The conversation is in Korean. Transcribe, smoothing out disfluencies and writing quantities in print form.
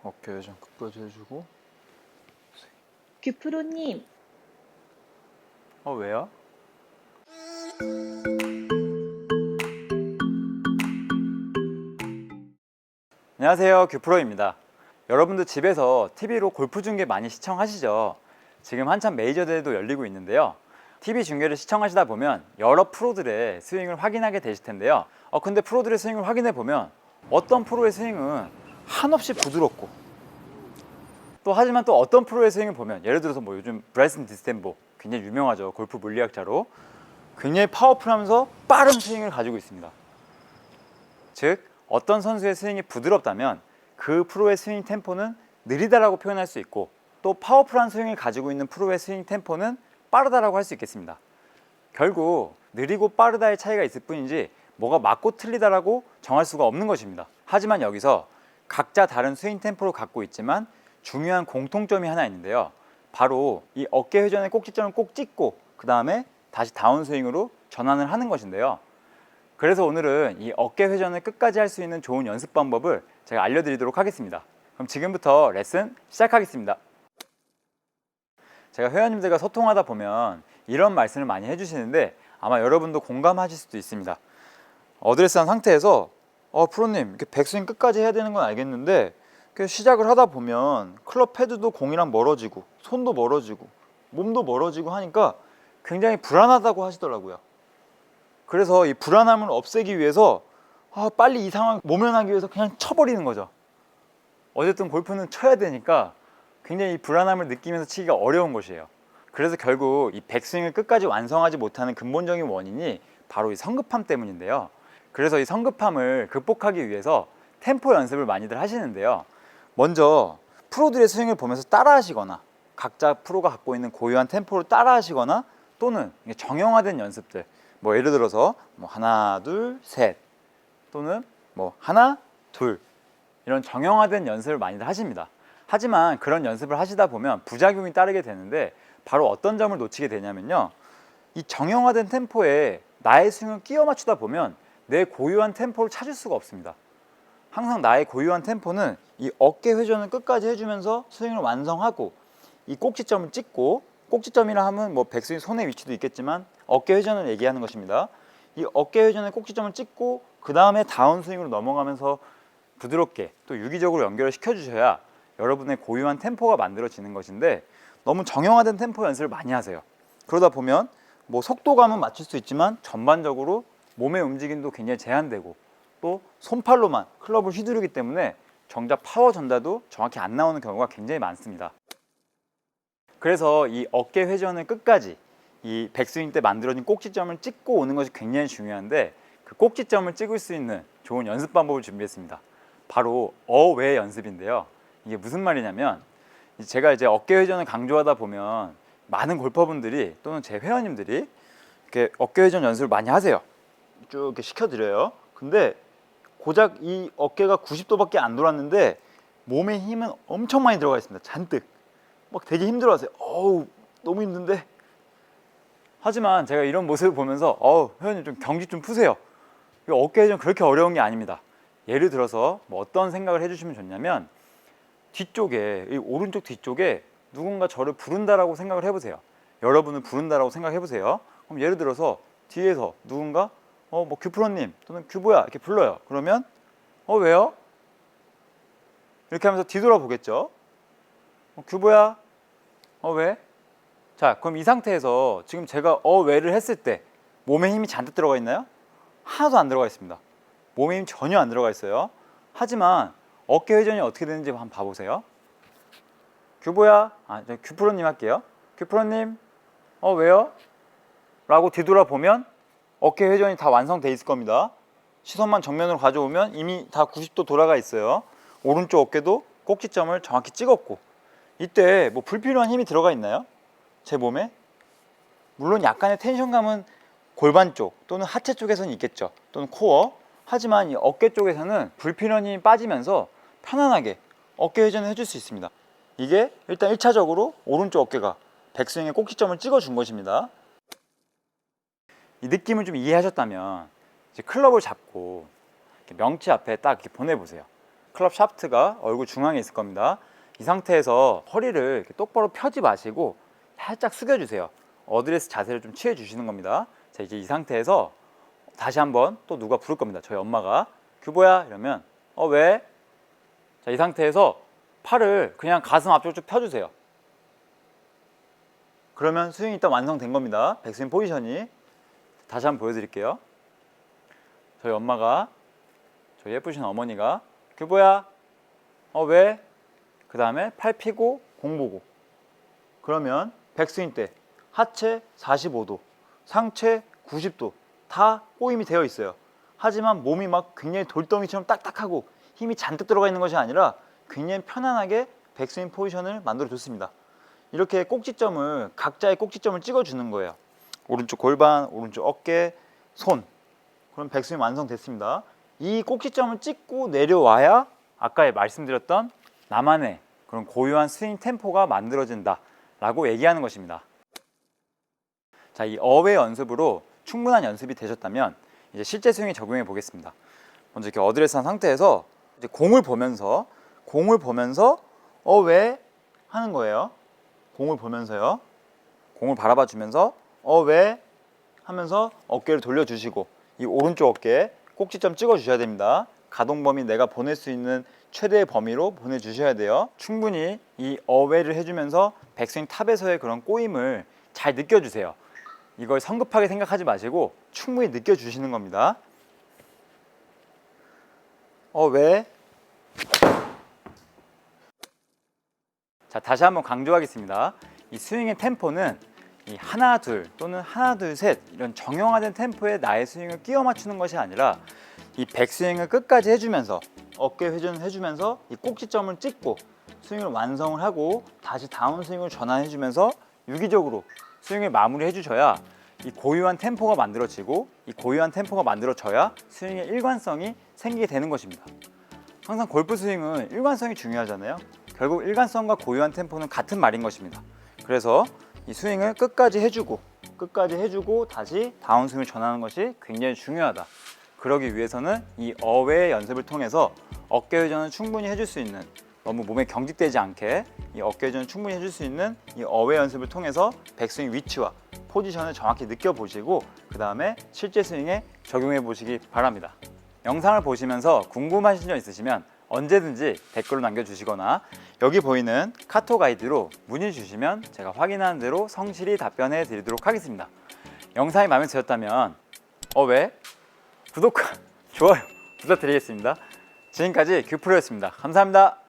어깨 회전 끝까지 해주고. 규프로님, 왜요? 안녕하세요, 규프로입니다. 여러분도 집에서 TV로 골프 중계 많이 시청하시죠? 지금 한참 메이저 대회도 열리고 있는데요. TV 중계를 시청하시다 보면 여러 프로들의 스윙을 확인하게 되실 텐데요. 근데 프로들의 스윙을 확인해 보면 어떤 프로의 스윙은 한없이 부드럽고, 하지만 또 어떤 프로의 스윙을 보면, 예를 들어서 요즘 브라이슨 디스템보, 굉장히 유명하죠. 골프 물리학자로 굉장히 파워풀하면서 빠른 스윙을 가지고 있습니다. 즉, 어떤 선수의 스윙이 부드럽다면 그 프로의 스윙 템포는 느리다라고 표현할 수 있고, 또 파워풀한 스윙을 가지고 있는 프로의 스윙 템포는 빠르다라고 할 수 있겠습니다. 결국 느리고 빠르다의 차이가 있을 뿐이지 뭐가 맞고 틀리다라고 정할 수가 없는 것입니다. 하지만 여기서 각자 다른 스윙 템포를 갖고 있지만 중요한 공통점이 하나 있는데요. 바로 이 어깨 회전의 꼭지점을 꼭 찍고 그 다음에 다시 다운스윙으로 전환을 하는 것인데요. 그래서 오늘은 이 어깨 회전을 끝까지 할 수 있는 좋은 연습 방법을 제가 알려드리도록 하겠습니다. 그럼 지금부터 레슨 시작하겠습니다. 제가 회원님들과 소통하다 보면 이런 말씀을 많이 해주시는데 아마 여러분도 공감하실 수도 있습니다. 어드레스한 상태에서 프로님, 이렇게 백스윙 끝까지 해야 되는 건 알겠는데 시작을 하다 보면 클럽 패드도 공이랑 멀어지고 손도 멀어지고 몸도 멀어지고 하니까 굉장히 불안하다고 하시더라고요. 그래서 이 불안함을 없애기 위해서 빨리 이 상황 모면하기 위해서 그냥 쳐버리는 거죠. 어쨌든 골프는 쳐야 되니까 굉장히 이 불안함을 느끼면서 치기가 어려운 것이에요. 그래서 결국 이 백스윙을 끝까지 완성하지 못하는 근본적인 원인이 바로 이 성급함 때문인데요. 그래서 이 성급함을 극복하기 위해서 템포 연습을 많이들 하시는데요. 먼저 프로들의 스윙을 보면서 따라 하시거나 각자 프로가 갖고 있는 고유한 템포를 따라 하시거나 또는 정형화된 연습들, 예를 들어서 하나 둘 셋 또는 하나 둘, 이런 정형화된 연습을 많이들 하십니다. 하지만 그런 연습을 하시다 보면 부작용이 따르게 되는데, 바로 어떤 점을 놓치게 되냐면요, 이 정형화된 템포에 나의 스윙을 끼워 맞추다 보면 내 고유한 템포를 찾을 수가 없습니다. 항상 나의 고유한 템포는 이 어깨 회전을 끝까지 해주면서 스윙을 완성하고 이 꼭지점을 찍고, 꼭지점이라 하면 백스윙 손의 위치도 있겠지만 어깨 회전을 얘기하는 것입니다. 이 어깨 회전의 꼭지점을 찍고 그 다음에 다운스윙으로 넘어가면서 부드럽게 또 유기적으로 연결을 시켜주셔야 여러분의 고유한 템포가 만들어지는 것인데, 너무 정형화된 템포 연습을 많이 하세요. 그러다 보면 속도감은 맞출 수 있지만 전반적으로 몸의 움직임도 굉장히 제한되고 또 손팔로만 클럽을 휘두르기 때문에 정작 파워 전달도 정확히 안 나오는 경우가 굉장히 많습니다. 그래서 이 어깨 회전을 끝까지 이 백스윙 때 만들어진 꼭지점을 찍고 오는 것이 굉장히 중요한데, 그 꼭지점을 찍을 수 있는 좋은 연습 방법을 준비했습니다. 바로 어웨 연습인데요. 이게 무슨 말이냐면, 제가 이제 어깨 회전을 강조하다 보면 많은 골퍼분들이 또는 제 회원님들이 이렇게 어깨 회전 연습을 많이 하세요. 쭉 이렇게 시켜드려요. 근데 고작 이 어깨가 90도밖에 안 돌았는데 몸에 힘은 엄청 많이 들어가 있습니다. 잔뜩 되게 힘들어하세요. 너무 힘든데. 하지만 제가 이런 모습을 보면서 회원님 좀 경기 좀 푸세요. 어깨 회전 그렇게 어려운 게 아닙니다. 예를 들어서 어떤 생각을 해주시면 좋냐면, 뒤쪽에, 이 오른쪽 뒤쪽에 누군가 저를 부른다라고 생각을 해보세요. 여러분을 부른다라고 생각해 보세요. 그럼 예를 들어서 뒤에서 누군가 규프로님 또는 규보야 이렇게 불러요. 그러면 왜요? 이렇게 하면서 뒤돌아 보겠죠. 규보야, 왜? 자, 그럼 이 상태에서 지금 제가 왜를 했을 때 몸에 힘이 잔뜩 들어가 있나요? 하나도 안 들어가 있습니다. 몸에 힘 전혀 안 들어가 있어요. 하지만 어깨 회전이 어떻게 되는지 한번 봐보세요. 규보야, 규프로님 할게요. 규프로님, 왜요? 라고 뒤돌아보면 어깨 회전이 다 완성돼 있을 겁니다. 시선만 정면으로 가져오면 이미 다 90도 돌아가 있어요. 오른쪽 어깨도 꼭지점을 정확히 찍었고, 이때 불필요한 힘이 들어가 있나요? 제 몸에? 물론 약간의 텐션감은 골반 쪽 또는 하체 쪽에서는 있겠죠. 또는 코어. 하지만 이 어깨 쪽에서는 불필요한 힘이 빠지면서 편안하게 어깨 회전을 해줄 수 있습니다. 이게 일단 1차적으로 오른쪽 어깨가 백스윙의 꼭지점을 찍어준 것입니다. 이 느낌을 좀 이해하셨다면 이제 클럽을 잡고 명치 앞에 딱 이렇게 보내보세요. 클럽 샤프트가 얼굴 중앙에 있을 겁니다. 이 상태에서 허리를 이렇게 똑바로 펴지 마시고 살짝 숙여주세요. 어드레스 자세를 좀 취해 주시는 겁니다. 자, 이제 이 상태에서 다시 한번 또 누가 부를 겁니다. 저희 엄마가 규보야 이러면 왜? 자, 이 상태에서 팔을 그냥 가슴 앞쪽으로 쭉 펴주세요. 그러면 스윙이 일단 완성된 겁니다. 백스윙 포지션이. 다시 한번 보여드릴게요. 저희 엄마가, 저희 예쁘신 어머니가 규보야 왜? 그 다음에 팔 펴고 공 보고. 그러면 백스윙 때 하체 45도, 상체 90도 다 꼬임이 되어 있어요. 하지만 몸이 막 굉장히 돌덩이처럼 딱딱하고 힘이 잔뜩 들어가 있는 것이 아니라 굉장히 편안하게 백스윙 포지션을 만들어 줬습니다. 이렇게 꼭지점을, 각자의 꼭지점을 찍어주는 거예요. 오른쪽 골반, 오른쪽 어깨, 손. 그럼 백스윙 완성됐습니다. 이 꼭지점을 찍고 내려와야 아까 말씀드렸던 나만의 그런 고유한 스윙 템포가 만들어진다 라고 얘기하는 것입니다. 자, 이 어웨이 연습으로 충분한 연습이 되셨다면 이제 실제 스윙에 적용해 보겠습니다. 먼저 이렇게 어드레스한 상태에서 이제 공을 보면서 왜? 하는 거예요. 공을 보면서요. 공을 바라봐 주면서 왜? 하면서 어깨를 돌려주시고 이 오른쪽 어깨에 꼭지점 찍어 주셔야 됩니다. 가동 범위 내가 보낼 수 있는 최대의 범위로 보내주셔야 돼요. 충분히 이 어웨이를 해주면서 백스윙 탑에서의 그런 꼬임을 잘 느껴주세요. 이걸 성급하게 생각하지 마시고 충분히 느껴주시는 겁니다. 왜? 자, 다시 한번 강조하겠습니다. 이 스윙의 템포는 이 하나 둘 또는 하나 둘 셋 이런 정형화된 템포에 나의 스윙을 끼워 맞추는 것이 아니라 이 백스윙을 끝까지 해주면서 어깨 회전을 해주면서 이 꼭지점을 찍고 스윙을 완성을 하고 다시 다운스윙을 전환해주면서 유기적으로 스윙을 마무리해 주셔야 이 고유한 템포가 만들어지고 이 고유한 템포가 만들어져야 스윙의 일관성이 생기게 되는 것입니다. 항상 골프 스윙은 일관성이 중요하잖아요. 결국 일관성과 고유한 템포는 같은 말인 것입니다. 그래서 이 스윙을 끝까지 해주고 다시 다운스윙을 전하는 것이 굉장히 중요하다. 그러기 위해서는 이 어웨이 연습을 통해서 어깨 회전을 충분히 해줄 수 있는, 너무 몸에 경직되지 않게 이 어깨 회전을 충분히 해줄 수 있는 이 어웨이 연습을 통해서 백스윙 위치와 포지션을 정확히 느껴보시고 그 다음에 실제 스윙에 적용해 보시기 바랍니다. 영상을 보시면서 궁금하신 점 있으시면 언제든지 댓글로 남겨주시거나 여기 보이는 카톡 아이디로 문의 주시면 제가 확인하는 대로 성실히 답변해 드리도록 하겠습니다. 영상이 마음에 드셨다면 왜? 구독과 좋아요 부탁드리겠습니다. 지금까지 규프로였습니다. 감사합니다.